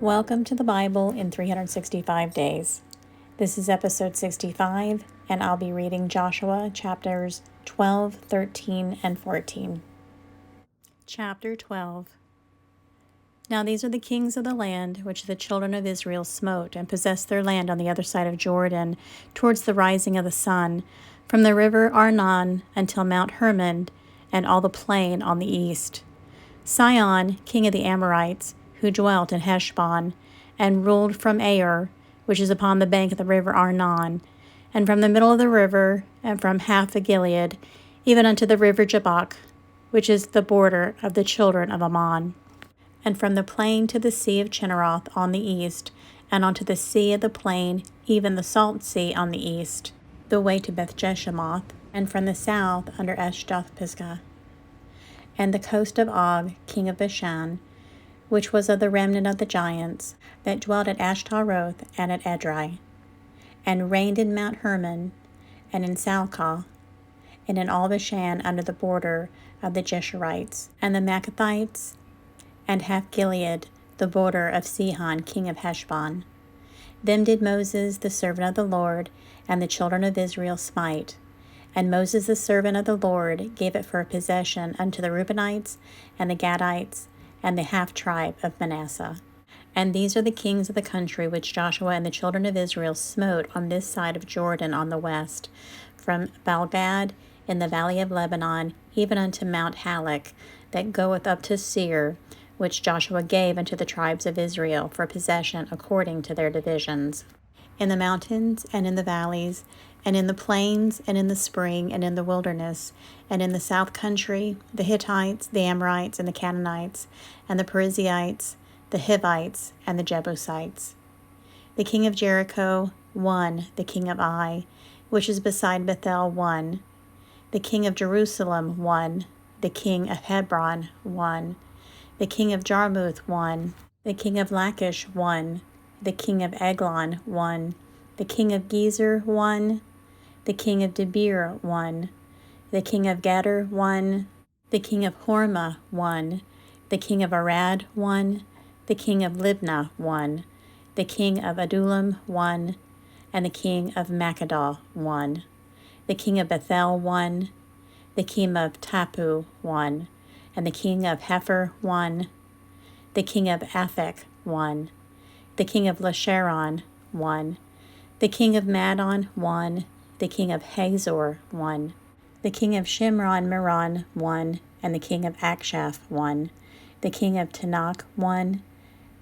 Welcome to the Bible in 365 Days. This is episode 65, and I'll be reading Joshua chapters 12, 13, and 14. Chapter 12. Now these are the kings of the land which the children of Israel smote, and possessed their land on the other side of Jordan, towards the rising of the sun, from the river Arnon until Mount Hermon, and all the plain on the east. Sihon, king of the Amorites, who dwelt in Heshbon, and ruled from Ar, which is upon the bank of the river Arnon, and from the middle of the river, and from half the Gilead, even unto the river Jabbok, which is the border of the children of Ammon, and from the plain to the sea of Chinneroth on the east, and unto the sea of the plain, even the salt sea on the east, the way to Beth-jeshemoth, and from the south under Ashdoth-pisgah, and the coast of Og, king of Bashan, which was of the remnant of the giants, that dwelt at Ashtaroth and at Edrei, and reigned in Mount Hermon, and in Salcah, and in all Bashan under the border of the Geshurites, and the Maccathites, and half Gilead, the border of Sihon king of Heshbon. Them did Moses the servant of the Lord, and the children of Israel smite. And Moses the servant of the Lord gave it for a possession unto the Reubenites, and the Gadites, and the half-tribe of Manasseh. And these are the kings of the country which Joshua and the children of Israel smote on this side of Jordan on the west, from Baalgad in the valley of Lebanon, even unto Mount Halak, that goeth up to Seir, which Joshua gave unto the tribes of Israel for possession according to their divisions. In the mountains, and in the valleys, and in the plains, and in the spring, and in the wilderness, and in the south country, the Hittites, the Amorites, and the Canaanites, and the Perizzites, the Hivites, and the Jebusites. The king of Jericho, one, the king of Ai, which is beside Bethel, one. The king of Jerusalem, one. The king of Hebron, one. The king of Jarmuth, one. The king of Lachish, one. The king of Eglon, one. The king of Gezer, one. The king of Debir, one. The king of Geder, one. The king of Hormah, one. The king of Arad, one. The king of Libnah, one. The king of Adullam, one. And the king of Makkedah, one. The king of Bethel, one. The king of Tapu, one. And the king of Hepher, one. The king of Aphek, one. The king of Lasharon, one. The king of Madon, one. The king of Hazor, one. The king of Shimron Meron, one. And the king of Akshaph, one. The king of Tanakh, one.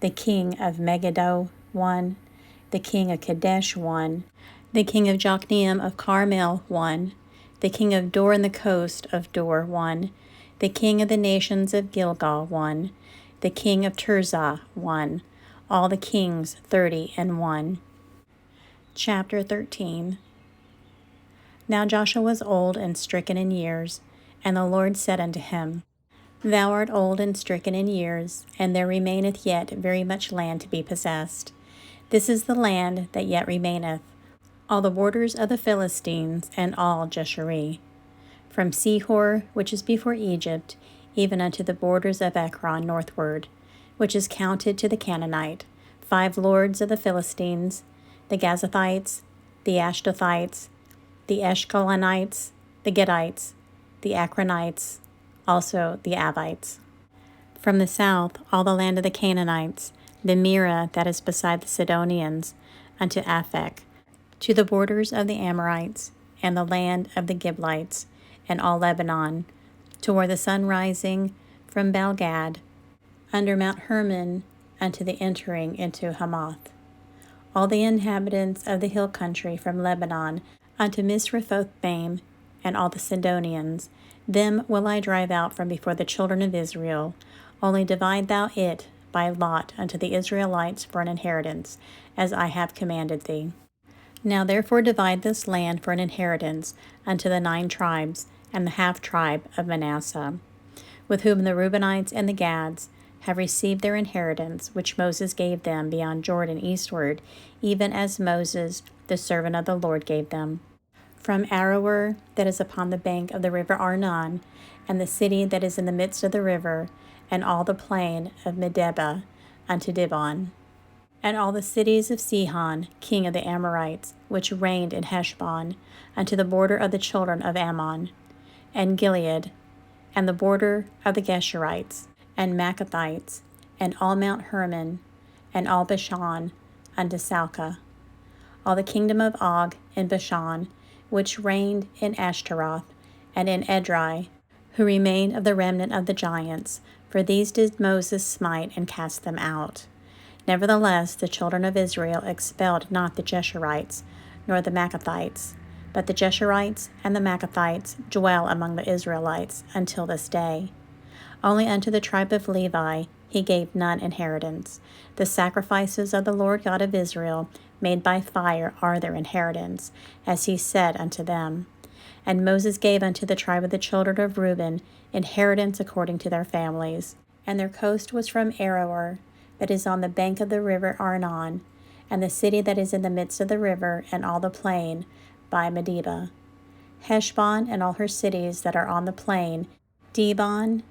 The king of Megiddo, one. The king of Kadesh, one. The king of Jokneam of Carmel, one. The king of Dor in the coast of Dor, one. The king of the nations of Gilgal, one. The king of Tirzah, one. All the kings 30. Chapter 13. Now Joshua was old and stricken in years, and the Lord said unto him, Thou art old and stricken in years, and there remaineth yet very much land to be possessed. This is the land that yet remaineth, all the borders of the Philistines, and all Jeshurun, from Sihor, which is before Egypt, even unto the borders of Ekron northward, which is counted to the Canaanite, 5 lords of the Philistines, the Gazathites, the Ashdothites, the Eshkelonites, the Gittites, the Akronites, also the Avites. From the south, all the land of the Canaanites, the Mearah that is beside the Sidonians, unto Aphek, to the borders of the Amorites, and the land of the Giblites, and all Lebanon, to where the sun rising from Baalgad, under Mount Hermon, unto the entering into Hamath. All the inhabitants of the hill country from Lebanon unto Misrephothmaim, and all the Sidonians, them will I drive out from before the children of Israel. Only divide thou it by lot unto the Israelites for an inheritance, as I have commanded thee. Now therefore divide this land for an inheritance unto the 9 tribes, and the half-tribe of Manasseh, with whom the Reubenites and the Gads have received their inheritance, which Moses gave them beyond Jordan eastward, even as Moses, the servant of the Lord, gave them. From Aroer, that is upon the bank of the river Arnon, and the city that is in the midst of the river, and all the plain of Medeba, unto Dibon. and all the cities of Sihon, king of the Amorites, which reigned in Heshbon, unto the border of the children of Ammon, and Gilead, and the border of the Geshurites, and Maccathites, and all Mount Hermon, and all Bashan, unto Salcah, all the kingdom of Og in Bashan, which reigned in Ashtaroth, and in Edrei, who remained of the remnant of the giants, for these did Moses smite and cast them out. Nevertheless, the children of Israel expelled not the Geshurites, nor the Maccathites, but the Geshurites and the Maccathites dwell among the Israelites until this day. Only unto the tribe of Levi he gave none inheritance. The sacrifices of the Lord God of Israel, made by fire, are their inheritance, as he said unto them. And Moses gave unto the tribe of the children of Reuben inheritance according to their families. And their coast was from Aroer, that is on the bank of the river Arnon, and the city that is in the midst of the river, and all the plain, by Medeba. Heshbon and all her cities that are on the plain, Dibon,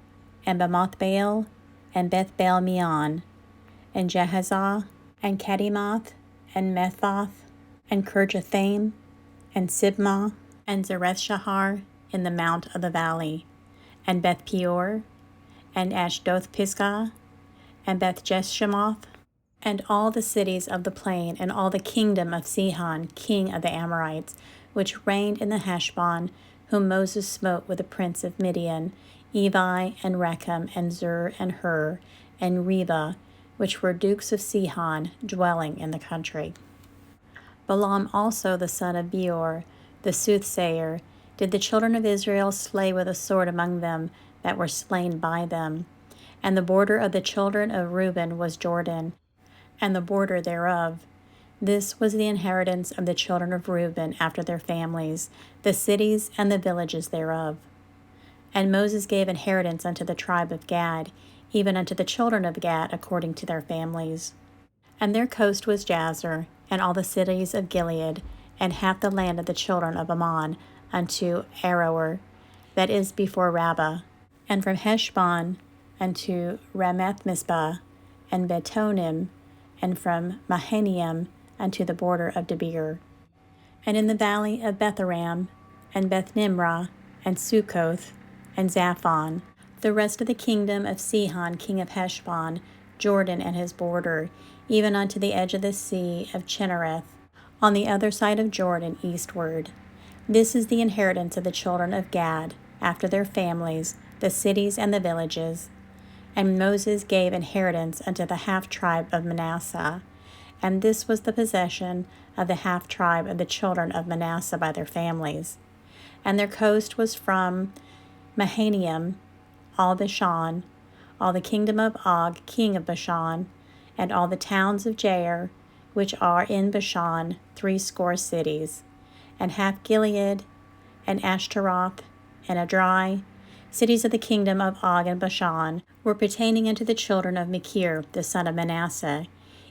and Bamothbaal, and Beth-baal-meon, and Jahazah, and Kedemoth, and Methoth, and Kirjathaim, and Sibmah, and Zareth-shahar in the mount of the valley, and Beth-peor, and Ashdoth-pisgah, and Beth-jeshimoth, and all the cities of the plain, and all the kingdom of Sihon, king of the Amorites, which reigned in the Heshbon, whom Moses smote with the prince of Midian, Evi, and Rechem, and Zur, and Hur, and Reba, which were dukes of Sihon, dwelling in the country. Balaam also the son of Beor, the soothsayer, did the children of Israel slay with a sword among them that were slain by them. And the border of the children of Reuben was Jordan, and the border thereof. This was the inheritance of the children of Reuben after their families, the cities and the villages thereof. And Moses gave inheritance unto the tribe of Gad, even unto the children of Gad according to their families. And their coast was Jazer, and all the cities of Gilead, and half the land of the children of Ammon, unto Aroer, that is before Rabbah, and from Heshbon unto Ramath-mizpah, and Betonim, and from Mahanaim unto the border of Debir, and in the valley of Betharam, and Beth-nimrah, and Succoth, and Zaphon, the rest of the kingdom of Sihon king of Heshbon, Jordan and his border, even unto the edge of the sea of Chinnereth, on the other side of Jordan eastward. This is the inheritance of the children of Gad, after their families, the cities and the villages. And Moses gave inheritance unto the half-tribe of Manasseh, and this was the possession of the half-tribe of the children of Manasseh by their families. And their coast was from Mahanaim, all Bashan, all the kingdom of Og, king of Bashan, and all the towns of Jair, which are in Bashan, 80 cities, and half Gilead, and Ashtaroth, and Edrei, cities of the kingdom of Og and Bashan, were pertaining unto the children of Machir, the son of Manasseh,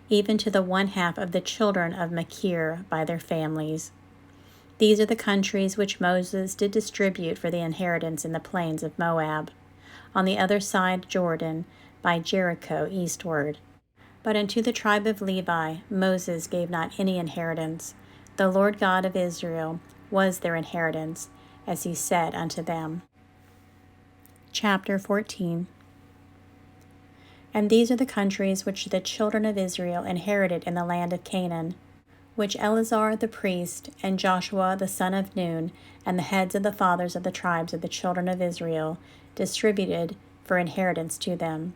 even to the 1/2 of the children of Machir by their families. These are the countries which Moses did distribute for the inheritance in the plains of Moab, on the other side Jordan, by Jericho eastward. But unto the tribe of Levi Moses gave not any inheritance. The Lord God of Israel was their inheritance, as he said unto them. Chapter 14. And these are the countries which the children of Israel inherited in the land of Canaan, which Eleazar the priest, and Joshua the son of Nun, and the heads of the fathers of the tribes of the children of Israel, distributed for inheritance to them.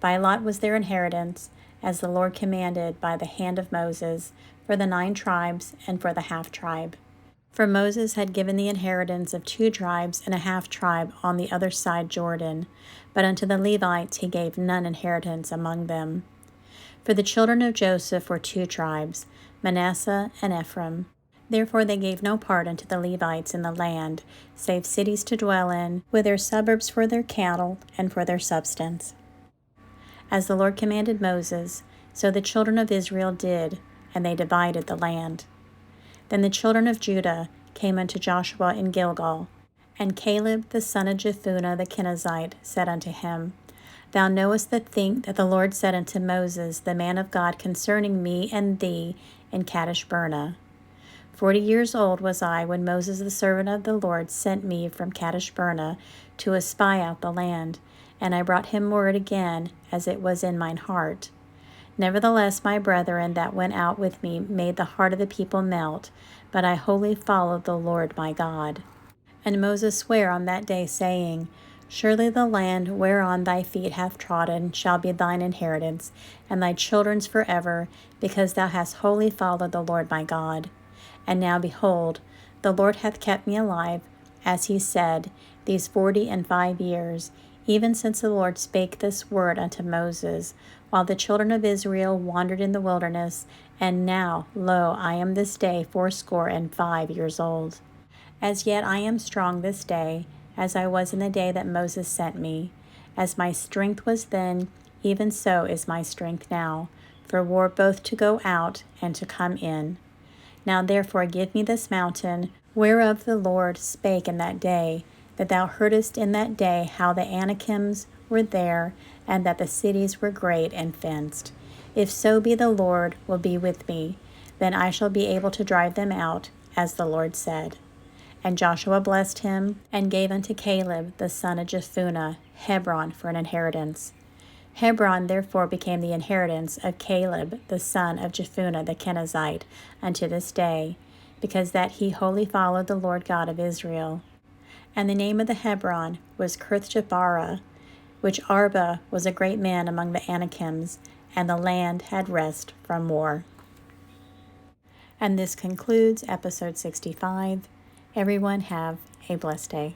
By lot was their inheritance, as the Lord commanded by the hand of Moses, for the 9 tribes and for the half-tribe. For Moses had given the inheritance of 2 tribes and a half-tribe on the other side Jordan, but unto the Levites he gave none inheritance among them. For the children of Joseph were 2 tribes, Manasseh and Ephraim. Therefore they gave no part unto the Levites in the land, save cities to dwell in, with their suburbs for their cattle and for their substance. As the Lord commanded Moses, so the children of Israel did, and they divided the land. Then the children of Judah came unto Joshua in Gilgal, and Caleb the son of Jephunneh the Kenizzite said unto him, Thou knowest the thing that the Lord said unto Moses, the man of God, concerning me and thee in Kadesh Barnea. 40 years old was I when Moses the servant of the Lord sent me from Kadesh Barnea to espy out the land, and I brought him word again, as it was in mine heart. Nevertheless, my brethren that went out with me made the heart of the people melt, but I wholly followed the Lord my God. And Moses sware on that day, saying, Surely the land whereon thy feet have trodden shall be thine inheritance, and thy children's forever, because thou hast wholly followed the Lord my God. And now behold, the Lord hath kept me alive, as he said, these 45 years, even since the Lord spake this word unto Moses, while the children of Israel wandered in the wilderness. And now, lo, I am this day 85 years old. As yet I am strong this day, as I was in the day that Moses sent me. As my strength was then, even so is my strength now, for war both to go out and to come in. Now therefore give me this mountain, whereof the Lord spake in that day, that thou heardest in that day how the Anakims were there, and that the cities were great and fenced. If so be the Lord will be with me, then I shall be able to drive them out, as the Lord said. And Joshua blessed him, and gave unto Caleb the son of Jephunneh Hebron for an inheritance. Hebron therefore became the inheritance of Caleb the son of Jephunneh the Kenizzite unto this day, because that he wholly followed the Lord God of Israel. And the name of the Hebron was Kirjath-jeaarah, which Arba was a great man among the Anakims, and the land had rest from war. And this concludes episode 65. Everyone have a blessed day.